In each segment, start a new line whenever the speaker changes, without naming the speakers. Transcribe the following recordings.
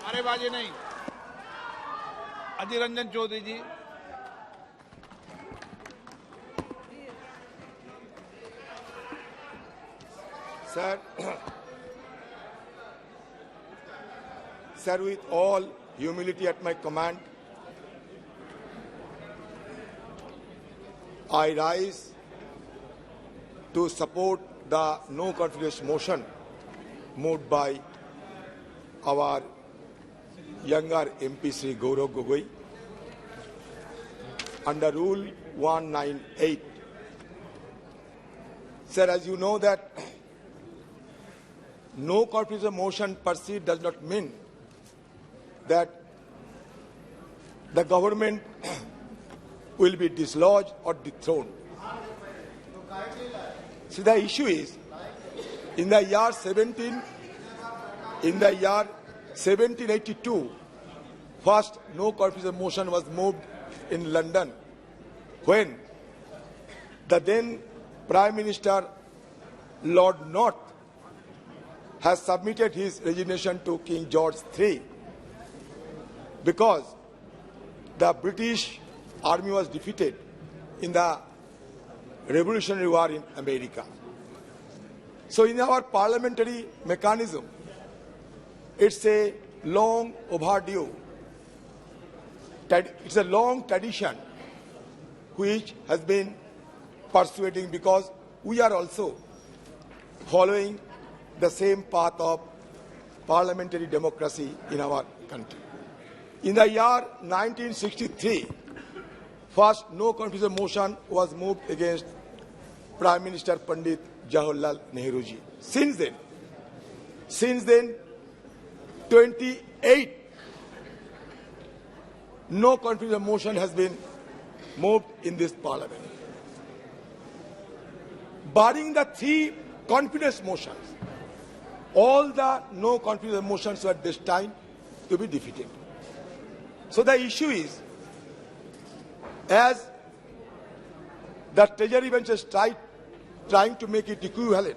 नारेबाजी नहीं। अधीर रंजन चौधरी जी।
Sir, with all humility at my command, I rise to support the no confidence motion moved by our younger MP Sri Gaurav Gogoi under Rule 198. Sir, as you know that no confidence motion per se does not mean that the government will be dislodged or dethroned. See, the issue is, in the year 1782, first no confidence motion was moved in London when the then Prime Minister Lord North has submitted his resignation to King George III because the British army was defeated in the Revolutionary War in America. So in our parliamentary mechanism, it's a long overdue, it's a long tradition which has been persuading because we are also following the same path of parliamentary democracy in our country. In the year 1963, first no confidence motion was moved against Prime Minister Pandit Jawaharlal Nehru ji. Since then, 28 no confidence motion has been moved in this parliament. Barring the 3 confidence motions, all the no confidence motions were destined to be defeated. So the issue is, as the Treasury bench is trying to make it equivalent,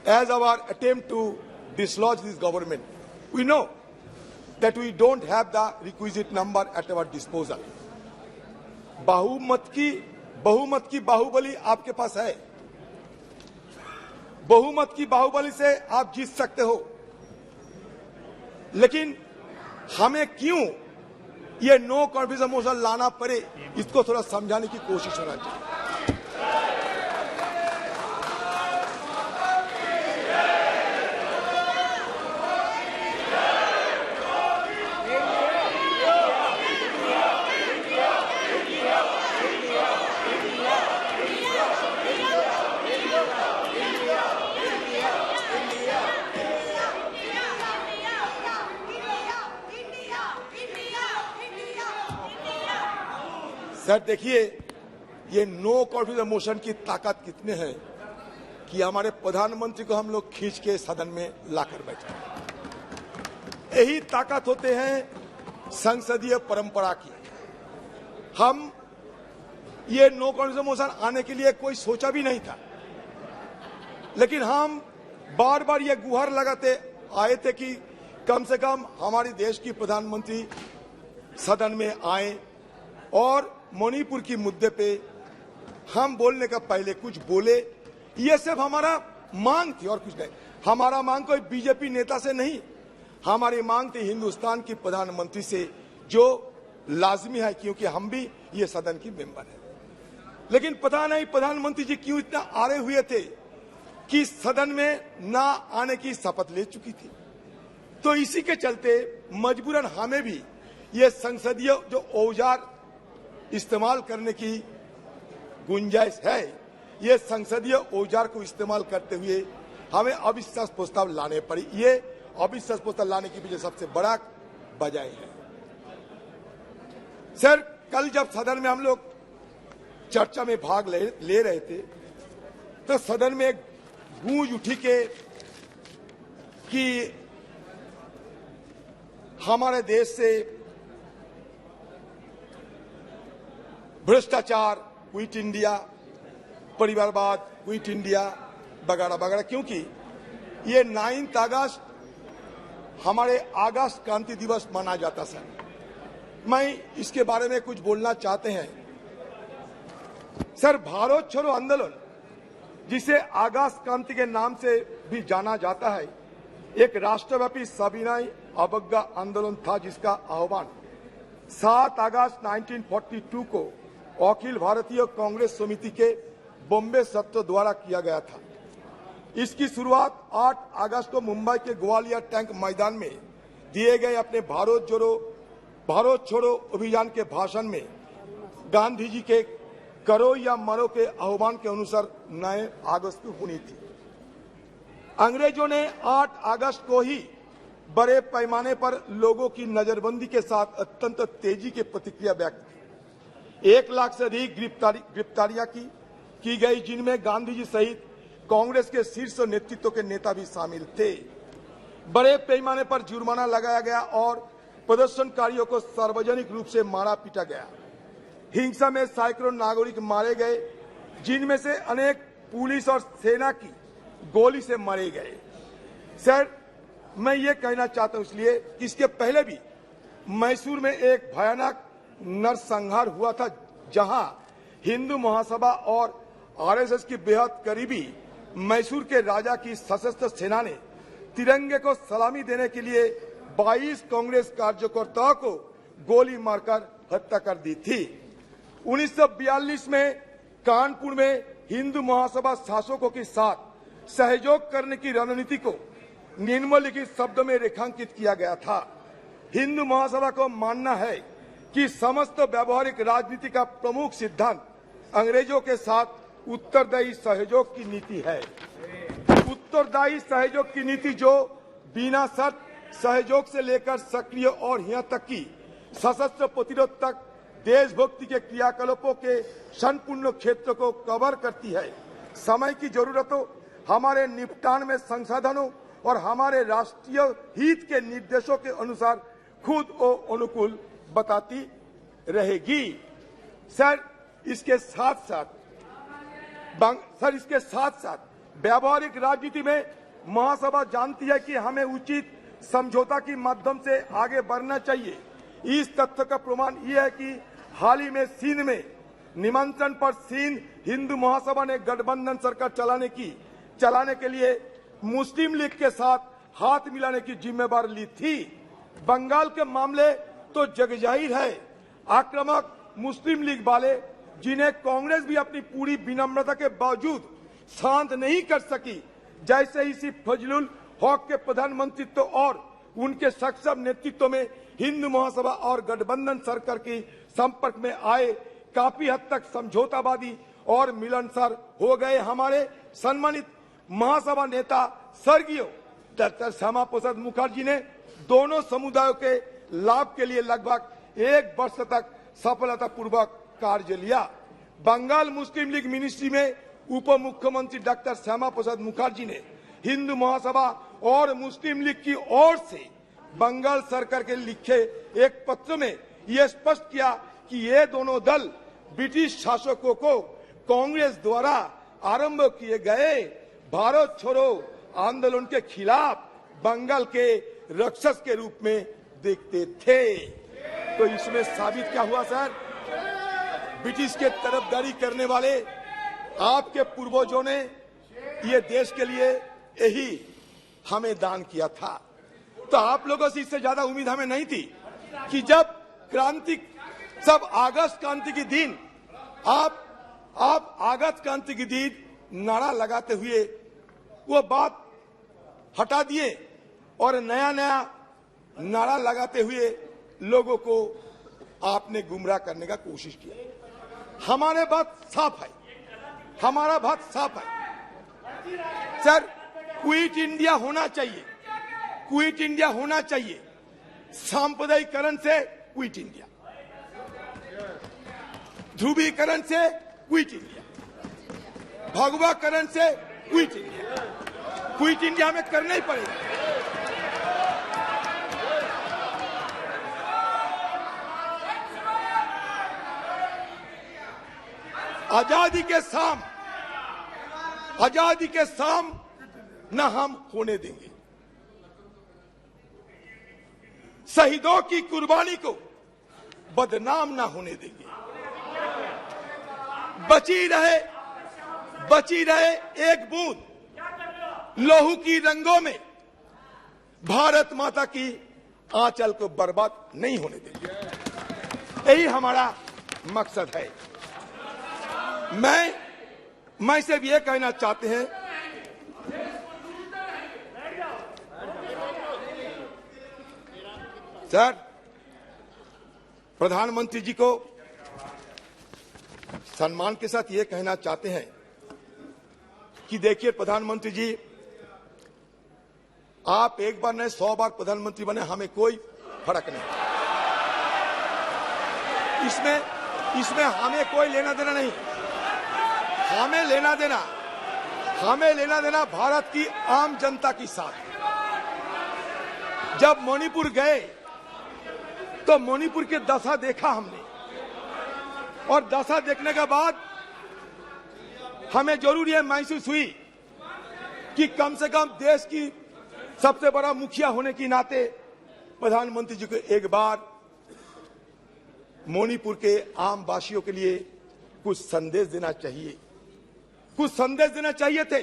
as our attempt to dislodge this government, we know that we don't have the requisite number at our disposal. बहुमत की बाहुबली आपके पास है, बहुमत की बाहुबली से आप जीत सकते हो, लेकिन हमें क्यों ये नो कॉन्फिडेंस मोशन लाना पड़े, इसको थोड़ा समझाने की कोशिश होना चाहिए। सर देखिए, ये नो कॉन्फिडेंस मोशन की ताकत कितने है कि हमारे प्रधानमंत्री को हम लोग खींच के सदन में लाकर बैठे। यही ताकत होते हैं संसदीय परंपरा की। हम ये नो कॉन्फिडेंस मोशन आने के लिए कोई सोचा भी नहीं था, लेकिन हम बार बार ये गुहार लगाते आए थे कि कम से कम हमारे देश की प्रधानमंत्री सदन में आए और मणिपुर की मुद्दे पे हम बोलने का पहले कुछ बोले। ये सिर्फ हमारा मांग थी और कुछ नहीं। हमारा मांग कोई बीजेपी नेता से नहीं, हमारी मांग थी हिंदुस्तान की प्रधानमंत्री से, जो लाजमी है क्योंकि हम भी ये सदन की मेंबर है। लेकिन पता नहीं प्रधानमंत्री जी क्यों इतना आड़े हुए थे कि सदन में ना आने की शपथ ले चुकी थी। तो इसी के चलते मजबूरन हमें भी ये संसदीय जो औजार इस्तेमाल करने की गुंजाइश है, ये संसदीय औजार को इस्तेमाल करते हुए हमें अविश्वास प्रस्ताव लाने पड़ी। ये अविश्वास प्रस्ताव लाने की पीछे सबसे बड़ा वजह है। सर, कल जब सदन में हम लोग चर्चा में भाग ले रहे थे तो सदन में एक गूंज उठी कि हमारे देश से भ्रष्टाचार, क्विट इंडिया, परिवारवाद, क्विट इंडिया वगैरह वगैरह, क्योंकि ये 9 अगस्त हमारे अगस्त क्रांति दिवस मनाया जाता सर। मैं इसके बारे में कुछ बोलना चाहते हैं सर। भारत छोड़ो आंदोलन, जिसे अगस्त क्रांति के नाम से भी जाना जाता है, एक राष्ट्रव्यापी सविनय अवज्ञा आंदोलन था जिसका आह्वान 7 अगस्त 1942 को अखिल भारतीय कांग्रेस समिति के बॉम्बे सत्र द्वारा किया गया था। इसकी शुरुआत 8 अगस्त को मुंबई के ग्वालियर टैंक मैदान में दिए गए अपने भारत छोड़ो अभियान के भाषण में गांधी जी के करो या मरो के आह्वान के अनुसार 9 अगस्त को हुई थी। अंग्रेजों ने 8 अगस्त को ही बड़े पैमाने पर लोगों की नजरबंदी के साथ अत्यंत तेजी की प्रतिक्रिया व्यक्त की। 1 लाख से अधिक गिरफ्तारियां की गई, जिनमें गांधी जी सहित कांग्रेस के शीर्ष नेतृत्व के नेता भी शामिल थे। बड़े पैमाने पर जुर्माना लगाया गया और प्रदर्शनकारियों को सार्वजनिक रूप से मारा पीटा गया। हिंसा में सैकड़ों नागरिक मारे गए, जिनमें से अनेक पुलिस और सेना की गोली से मारे गए। सर, मैं ये कहना चाहता हूं इसलिए कि इसके पहले भी मैसूर में एक भयानक नरसंहार हुआ था, जहां हिंदू महासभा और आरएसएस की बेहद करीबी मैसूर के राजा की सशस्त्र सेना ने तिरंगे को सलामी देने के लिए 22 कांग्रेस कार्यकर्ताओं को गोली मारकर हत्या कर दी थी। 1942 में कानपुर में हिंदू महासभा शासकों के साथ सहयोग करने की रणनीति को निम्नलिखित शब्दों में रेखांकित किया गया था। हिंदू महासभा को मानना है कि समस्त व्यवहारिक राजनीति का प्रमुख सिद्धांत अंग्रेजों के साथ उत्तरदायी सहयोग की नीति है। उत्तरदायी सहयोग की नीति जो बिना शर्त सहयोग से लेकर सक्रिय और यहाँ तक कि सशस्त्र प्रतिरोध तक देशभक्ति के क्रियाकलापों के संपूर्ण क्षेत्र को कवर करती है। समय की जरूरतों, हमारे निपटान में संसाधनों और हमारे राष्ट्रीय हित के निर्देशों के अनुसार खुद को अनुकूल बताती रहेगी। सर, इसके साथ साथ व्यावहारिक राजनीति में महासभा जानती है कि हमें उचित समझौता के माध्यम से आगे बढ़ना चाहिए। इस तथ्य का प्रमाण यह है कि हाल ही में सिंध में निमंत्रण पर सिंध हिंदू महासभा ने गठबंधन सरकार चलाने के लिए मुस्लिम लीग के साथ हाथ मिलाने की जिम्मेदारी ली थी। बंगाल के मामले तो जगजाहिर है। आक्रामक मुस्लिम लीग वाले, जिन्हें कांग्रेस भी अपनी पूरी विनम्रता के बावजूद शांत नहीं कर सकी, जैसे इसी फजलुल हक के प्रधानमंत्रित्व और उनके सक्षम नेतृत्व में हिंदू महासभा और गठबंधन सरकार के संपर्क में आए, काफी हद तक समझौतावादी और मिलनसार हो गए। हमारे सम्मानित महासभा नेता स्वर्गीय डॉक्टर श्यामा प्रसाद मुखर्जी ने दोनों समुदायों के लाभ के लिए लगभग 1 वर्ष तक सफलतापूर्वक कार्य लिया। बंगाल मुस्लिम लीग मिनिस्ट्री में उप मुख्यमंत्री डॉक्टर श्यामा प्रसाद मुखर्जी ने हिंदू महासभा और मुस्लिम लीग की ओर से बंगाल सरकार के लिखे एक पत्र में यह स्पष्ट किया कि ये दोनों दल ब्रिटिश शासकों को कांग्रेस द्वारा आरंभ किए गए भारत छोड़ो आंदोलन के खिलाफ बंगाल के राक्षस के रूप में देखते थे। तो इसमें साबित क्या हुआ सर? ब्रिटिश के तरफदारी करने वाले आपके पूर्वजों ने ये देश के लिए यही हमें दान किया था। तो आप लोगों से इससे ज्यादा उम्मीद हमें नहीं थी कि जब अगस्त क्रांति के दिन आप अगस्त क्रांति के दिन नारा लगाते हुए वो बात हटा दिए और नया नारा लगाते हुए लोगों को आपने गुमराह करने का कोशिश किया। हमारा बात साफ है सर, क्विट इंडिया होना चाहिए। सांप्रदायिकरण से क्विट इंडिया, ध्रुवीकरण से क्विट इंडिया, भगवाकरण से क्विट इंडिया हमें करना ही पड़ेगा। आजादी के साम न हम होने देंगे। शहीदों की कुर्बानी को बदनाम ना होने देंगे। बची रहे एक बूंद लहू की रंगों में भारत माता की आंचल को बर्बाद नहीं होने देंगे। यही हमारा मकसद है। मैं सिर्फ ये कहना चाहते हैं, सर, प्रधानमंत्री जी को सम्मान के साथ ये कहना चाहते हैं कि देखिए प्रधानमंत्री जी, आप एक बार नहीं 100 बार प्रधानमंत्री बने, हमें कोई फर्क नहीं। इसमें हमें कोई लेना देना नहीं। हमें लेना देना भारत की आम जनता के साथ। जब मणिपुर गए तो मणिपुर की दशा देखा हमने, और दशा देखने के बाद हमें जरूर यह महसूस हुई कि कम से कम देश की सबसे बड़ा मुखिया होने के नाते प्रधानमंत्री जी को एक बार मणिपुर के आम वासियों के लिए कुछ संदेश देना चाहिए थे।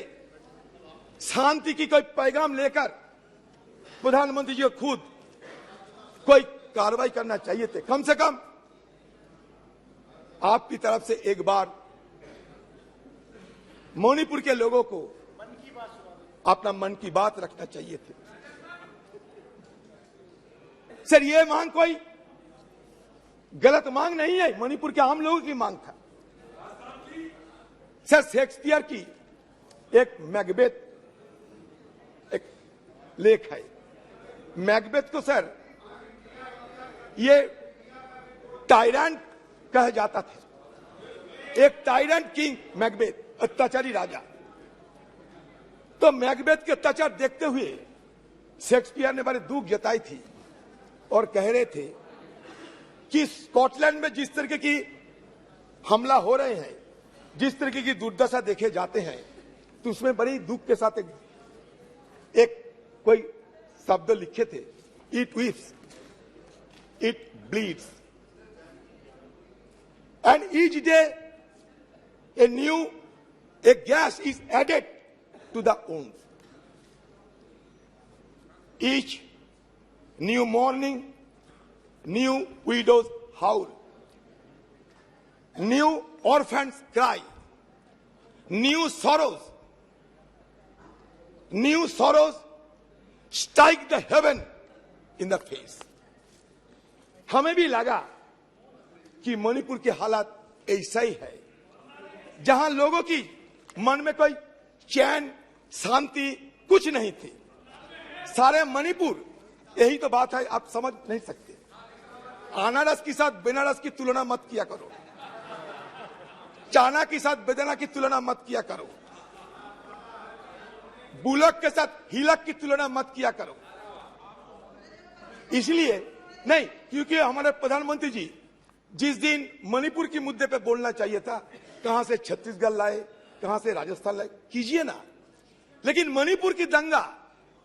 शांति की कोई पैगाम लेकर प्रधानमंत्री जी को खुद कोई कार्रवाई करना चाहिए थे। कम से कम आपकी तरफ से एक बार मणिपुर के लोगों को अपना मन की बात रखना चाहिए थे। सर, ये मांग कोई गलत मांग नहीं है, मणिपुर के आम लोगों की मांग था। सर, शेक्सपियर की एक मैकबेथ एक लेख है। मैकबेथ को सर ये टायरेंट कहा जाता था। एक टायरेंट किंग मैकबेथ, अत्याचारी राजा। तो मैकबेथ के अत्याचार देखते हुए शेक्सपियर ने बड़े दुख जताई थी और कह रहे थे कि स्कॉटलैंड में जिस तरीके की हमला हो रहे हैं, जिस तरीके की दुर्दशा देखे जाते हैं, तो उसमें बड़ी दुख के साथ एक कोई शब्द लिखे थे, it weeps, it bleeds, and each day a gas is added to the wound. Each new morning, new widows howl, new orphans cry, new sorrows strike the heaven in the face. हमें भी लगा कि मणिपुर की हालत ऐसा ही है, जहां लोगों की मन में कोई चैन शांति कुछ नहीं थी। सारे मणिपुर, यही तो बात है, आप समझ नहीं सकते। अनारस के साथ बेनारस की तुलना मत किया करो, चाना के साथ बेदाना की तुलना मत किया करो, बुलक के साथ हिलक की तुलना मत किया करो। इसलिए नहीं, क्योंकि हमारे प्रधानमंत्री जी जिस दिन मणिपुर के मुद्दे पे बोलना चाहिए था, कहां से छत्तीसगढ़ लाए, कहां से राजस्थान लाए, कीजिए ना। लेकिन मणिपुर की दंगा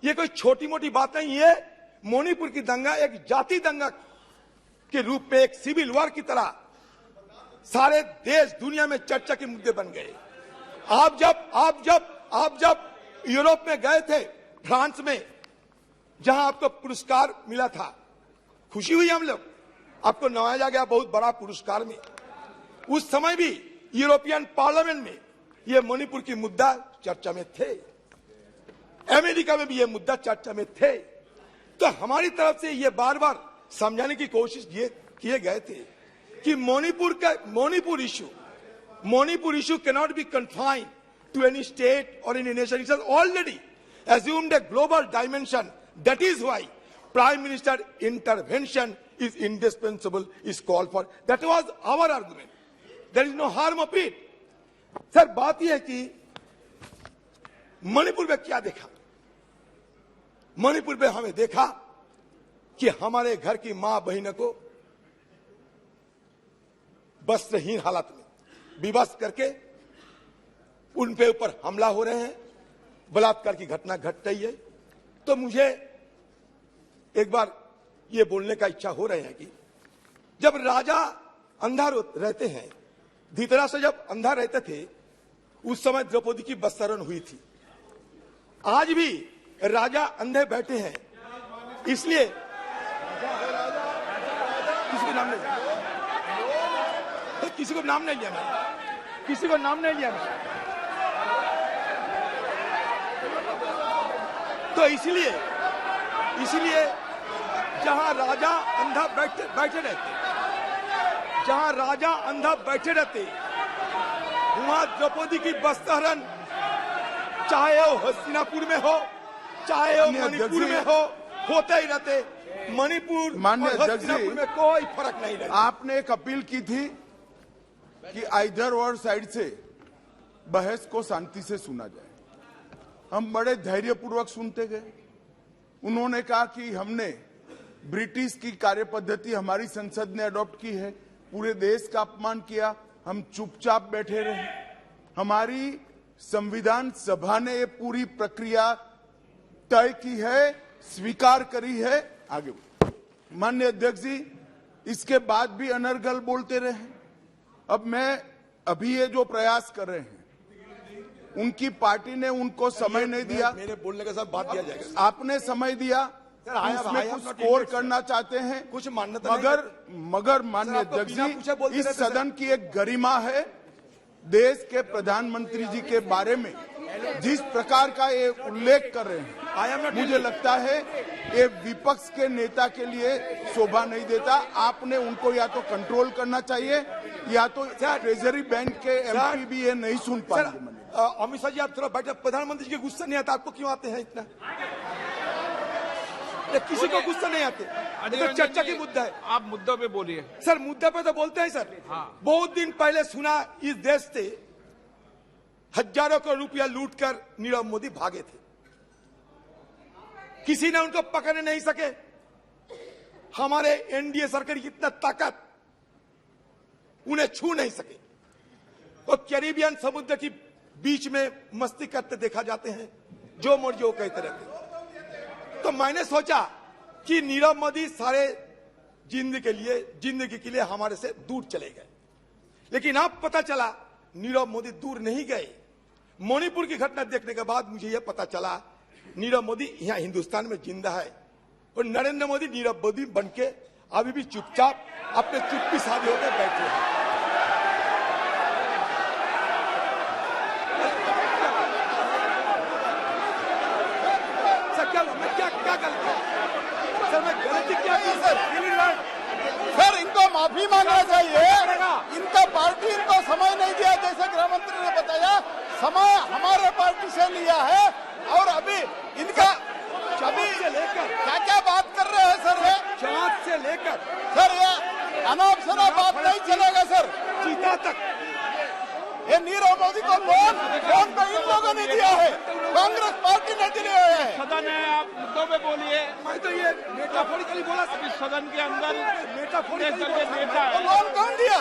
ये कोई छोटी मोटी बात नहीं है। मणिपुर की दंगा एक जाति दंगा के रूप में, एक सिविल वॉर की तरह सारे देश दुनिया में चर्चा के मुद्दे बन गए। आप जब यूरोप में गए थे, फ्रांस में, जहां आपको पुरस्कार मिला था, खुशी हुई हम लोग, आपको नवाजा गया बहुत बड़ा पुरस्कार में। उस समय भी यूरोपियन पार्लियामेंट में ये मणिपुर की मुद्दा चर्चा में थे, अमेरिका में भी ये मुद्दा चर्चा में थे। तो हमारी तरफ से ये बार बार समझाने की कोशिश किए गए थे कि Manipur issue cannot be confined to any state और any nation. It has already assumed a global dimension. That is why Prime Minister intervention is indispensable, is called for. That was our argument. There is no harm of it. Sir, बात यह है कि मणिपुर में क्या देखा? मणिपुर में हमें देखा कि हमारे घर की मां बहनों को वस्त्रहीन हालत में विवश करके उन पे ऊपर हमला हो रहे हैं, बलात्कार की घटना घट रही है। तो मुझे एक बार ये बोलने का इच्छा हो रहे हैं कि जब राजा अंधा रहते हैं, धृतराष्ट्र जब अंधा रहते थे, उस समय द्रौपदी की वस्त्रण हुई थी। आज भी राजा अंधे बैठे हैं, इसलिए किसी को नाम नहीं लिया, किसी को नाम नहीं लिया, किसी को नाम नहीं लिया। तो इसलिए जहां राजा अंधा बैठे रहते, जहां राजा अंधा बैठे रहते, वहां द्रौपदी की वस्त्रहरण चाहे वो हस्तिनापुर में हो, चाहे वो मणिपुर में हो, होते ही रहते। मणिपुर और हस्तिनापुर में कोई फर्क नहीं रहता।
आपने एक अपील की थी कि आइदर और साइड से बहस को शांति से सुना जाए। हम बड़े धैर्यपूर्वक सुनते गए। उन्होंने कहा कि हमने ब्रिटिश की कार्यपद्धति हमारी संसद ने अडॉप्ट की है, पूरे देश का अपमान किया, हम चुपचाप बैठे रहे। हमारी संविधान सभा ने ये पूरी प्रक्रिया तय की है, स्वीकार करी है। आगे माननीय अध्यक्ष जी, इसके बाद भी अनर्गल बोलते रहे। अब मैं अभी ये जो प्रयास कर रहे हैं, उनकी पार्टी ने उनको समय नहीं दिया।
मेरे बोलने के साथ बात दिया जाएगा।
आपने समय दिया, उसमें कुछ स्कोर करना चाहते हैं,
कुछ मान्यता
मगर माननीय अध्यक्ष जी, इस सदन की एक गरिमा है। देश के प्रधानमंत्री जी के बारे में जिस प्रकार का ये उल्लेख कर रहे हैं, मुझे लगता है ये विपक्ष के नेता के लिए शोभा नहीं देता। आपने उनको या तो कंट्रोल करना चाहिए, या तो ट्रेजरी बैंक के एमपी भी ये नहीं सुन पाएंगे।
अमित शाह जी, आप थोड़ा बैठे। प्रधानमंत्री जी के गुस्सा नहीं आता, आपको क्यों आते हैं इतना? किसी को गुस्सा नहीं आते। तो चर्चा की मुद्दा है,
आप मुद्दों पे बोलिए।
सर मुद्दे पे तो बोलते हैं सर।
हाँ।
बहुत दिन पहले सुना इस देश से हजारों करोड़ रुपया लूटकर नीरव मोदी भागे थे, किसी ने उनको पकड़ नहीं सके। हमारे एनडीए सरकार की इतना ताकत, उन्हें छू नहीं सके। तो कैरिबियन समुद्र की बीच में मस्ती करते देखा जाते हैं, जो मर्जी वो कहते रहते। तो मैंने सोचा कि नीरव मोदी सारे जिंदगी के लिए हमारे से दूर चले गए, लेकिन अब पता चला नीरव मोदी दूर नहीं गए। मणिपुर की घटना देखने के बाद मुझे यह पता चला नीरव मोदी यहाँ हिंदुस्तान में जिंदा है, और नरेंद्र मोदी नीरव मोदी बनके अभी भी चुपचाप अपने चुप्पी साधे होकर बैठे हैं। सर मैं गलती क्या की सर?
सर इनको माफी मांगना चाहिए। इनका पार्टी इनको समय नहीं दिया, जैसे गृह मंत्री ने बताया। समय हमारे पार्टी से लिया है, और अभी इनका अभी क्या क्या बात कर रहे हैं सर? ये
जांच से लेकर
सर ये अनाप शनाप बात नहीं चलेगा सर।
चीता तक
ये नीरव मोदी को लोन पे इन लोगों ने दिया है, कांग्रेस पार्टी ने दिए है।
सदन है, आप मुद्दों पे बोलिए।
मैं तो ये मेटाफोरिकली बोला।
अभी सदन के अंदर
मेटाफोरिकली
नेता
तो
है।
लोन कौन दिया?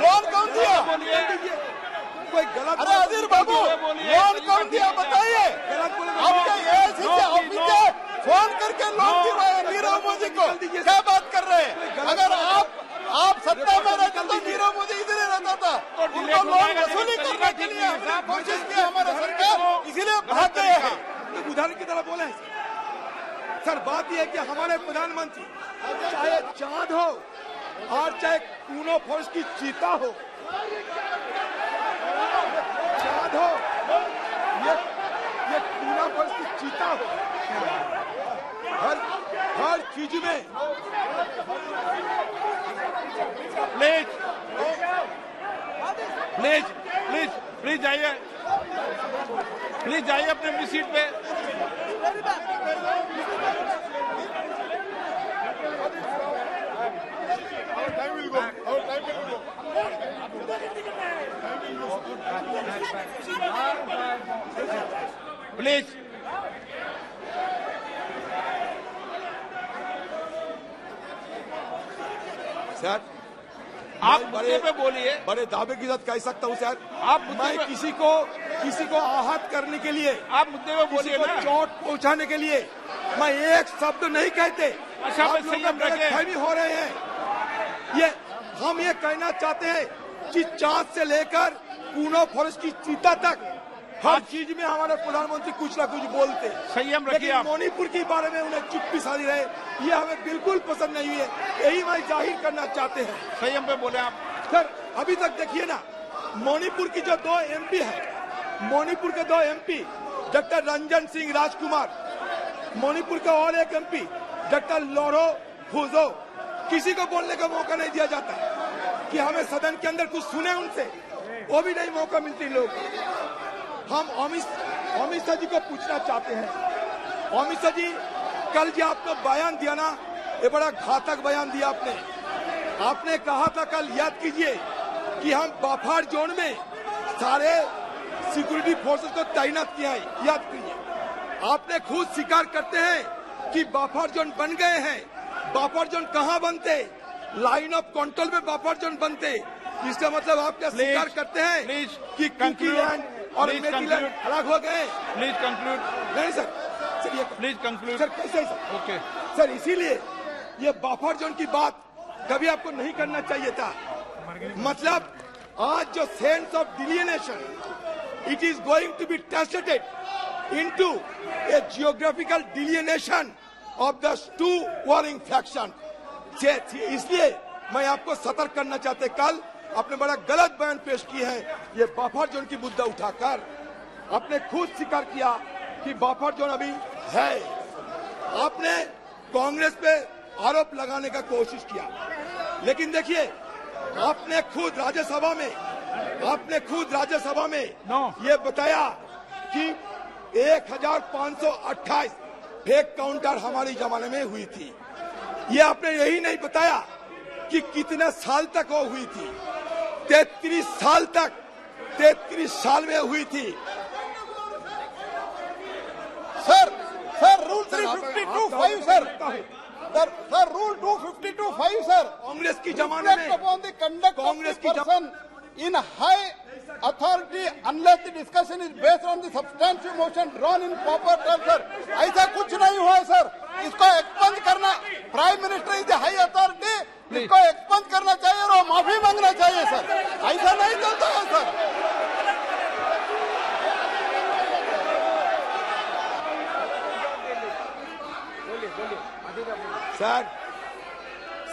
लोन कौन दिया?
बोलिए।
कोई गलत
अरे अजीर बाबू, लोन कौन दिया बताइए? आपके एएससी से ऑफिसर फोन करके लोन दिलवाए नीरव मोदी को, क्या बात कर रहे हैं? अगर आप सत्ता में रहते तो नीरव मोदी इधर ही रहता था। उनको लोन वसूली करने के लिए हमने कोशिश की, हमारा सरकार इसीलिए भाग गए हैं।
तो उदाहरण की तरह बोले सर। बात यह है कि हमारे प्रधानमंत्री चाहे चांद हो और चाहे कूनो फोर्स की चीता हो, चांद हो, ये कूनो फोर्स की चीता हो, हर चीज में
प्लीज प्लीज प्लीज प्लीज जाइए, प्लीज जाइए अपनी सीट पे। प्लीज
सर
आप मुद्दे पे बोलिए।
बड़े दावे के साथ कह सकता हूं सर।
आप मुद्दे
मैं
पे-
किसी को आहत करने के लिए,
आप मुद्दे पे
किसी
बोलिए
को
ना।
चोट पहुंचाने के लिए मैं एक शब्द नहीं कहते,
अच्छा,
आप
बस
लोग
संयम रखें।
गलतफहमी हो रहे हैं। ये हम ये कहना चाहते हैं कि चांद से लेकर पूनो फॉरेस्ट की चीता तक हर चीज में हमारे प्रधानमंत्री कुछ ना कुछ बोलते हैं।
संयम रखिए
लेकिन
आप।
मणिपुर के बारे में उन्हें चुप्पी साधी रहे, ये हमें बिल्कुल पसंद नहीं हुई है। यही मैं जाहिर करना चाहते हैं।
संयम पे बोले आप।
सर अभी तक देखिए ना, मणिपुर की जो 2 एमपी है, मणिपुर के 2 एमपी डॉक्टर रंजन सिंह राजकुमार, मणिपुर का और एक एमपी डॉक्टर लोरो फुजो, किसी को बोलने का मौका नहीं दिया जाता कि हमें सदन के अंदर कुछ सुने उनसे, वो भी नहीं मौका मिलती लोग। हम अमित शाह जी को पूछना चाहते हैं, अमित शाह जी कल जो आपने बयान दिया ना, ये बड़ा घातक बयान दिया आपने। आपने कहा था कल, याद कीजिए, कि हम बफर जोन में सारे सिक्योरिटी फोर्सेस को तैनात किया है। याद कीजिए, आपने खुद स्वीकार करते हैं कि बफर जोन बन गए हैं। बफर जोन कहाँ बनते? लाइन ऑफ कंट्रोल में बफर जोन बनते। इसका मतलब आप क्या स्वीकार करते हैं कि कुकीलैंड और मेरीलैंड अलग हो गए?
Please conclude.
नहीं सर, चलिए
प्लीज कंक्लूड।
सर, कैसे सर?
ओके
सर, इसीलिए ये बफर जोन की बात कभी आपको नहीं करना चाहिए था। मतलब आज जो sense of delineation, it is going to be translated into a geographical delineation of the 2 warring faction. इसलिए मैं आपको सतर्क करना चाहते, कल आपने बड़ा गलत बयान पेश किए हैं। ये बफर जोन की मुद्दा उठाकर आपने खुद स्वीकार किया कि बफर जोन अभी है। आपने कांग्रेस पे आरोप लगाने का कोशिश किया, लेकिन देखिए आपने खुद राज्यसभा में ये बताया कि 1528 फेक काउंटर हमारे जमाने में हुई थी। ये आपने यही नहीं बताया कि कितने साल तक वो हुई थी। 33 साल तक, 33 साल में हुई थी।
Sir rule 352(5) sir rule 252(5) sir,
Congress की जमाने में
upon the conduct
Congress
of
की
the person in high authority unless the discussion is based on the substantive motion drawn in proper terms, sir ऐसा कुछ नहीं हुआ है सर। इसको एक्सपंज करना, prime minister is high authority, इसको एक्सपंज करना चाहिए और माफी मांगना चाहिए सर। ऐसा नहीं चलता है सर।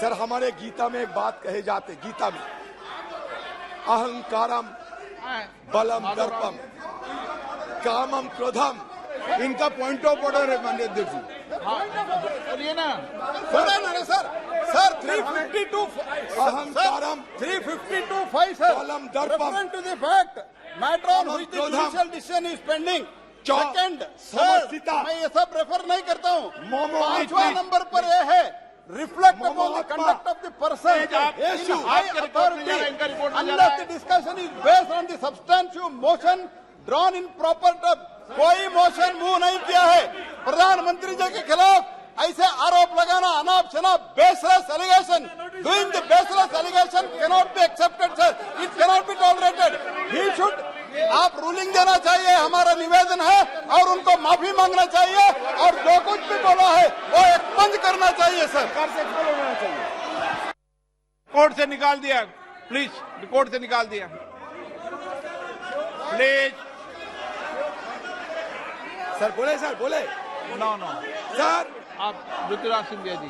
सर हमारे गीता में एक बात कहे जाते, गीता में अहंकारम बलम दर्पम कामम क्रोधम।
इनका पॉइंट ऑफ ऑर्डर है माननीय अध्यक्ष जी।
बोलिए ना।
सर 352
अहंकारम
352(5) सर,
बलम दर्पम
referring to the fact matter on which the
क्रोधम।
judicial decision is pending।
चौ-
सेकंड
समर्थिता।
सर, मैं ये सब रेफर नहीं करता हूँ।
मोमो
5वां नंबर पर ये है, रिफ्लेक्ट
मोमो
अपॉन द
आत्मा।
कंडक्ट ऑफ द पर्सन
आप-
इन
आपके
हाई
रिपोर्ट में जा रहा है,
अथॉरिटी
इनका रिपोर्ट में जा
अनलेस
रहा
द
है।
Discussion is based on the substantial motion drawn in proper term. कोई मोशन मूव नहीं किया है। प्रधानमंत्री जी के खिलाफ ऐसे आरोप लगाना, अनाप शनाप baseless allegation, doing the baseless allegation cannot be accepted sir, it cannot be tolerated. He should, आप रूलिंग देना चाहिए, हमारा निवेदन है, और उनको माफी मांगना चाहिए, और जो कुछ भी बोला है वो एक्सपंज करना चाहिए सर।
कोर्ट से निकाल दिया, प्लीज कोर्ट से निकाल दिया, प्लीज।
सर बोले
नो
सर
आप ऋतुराज सिंधिया जी।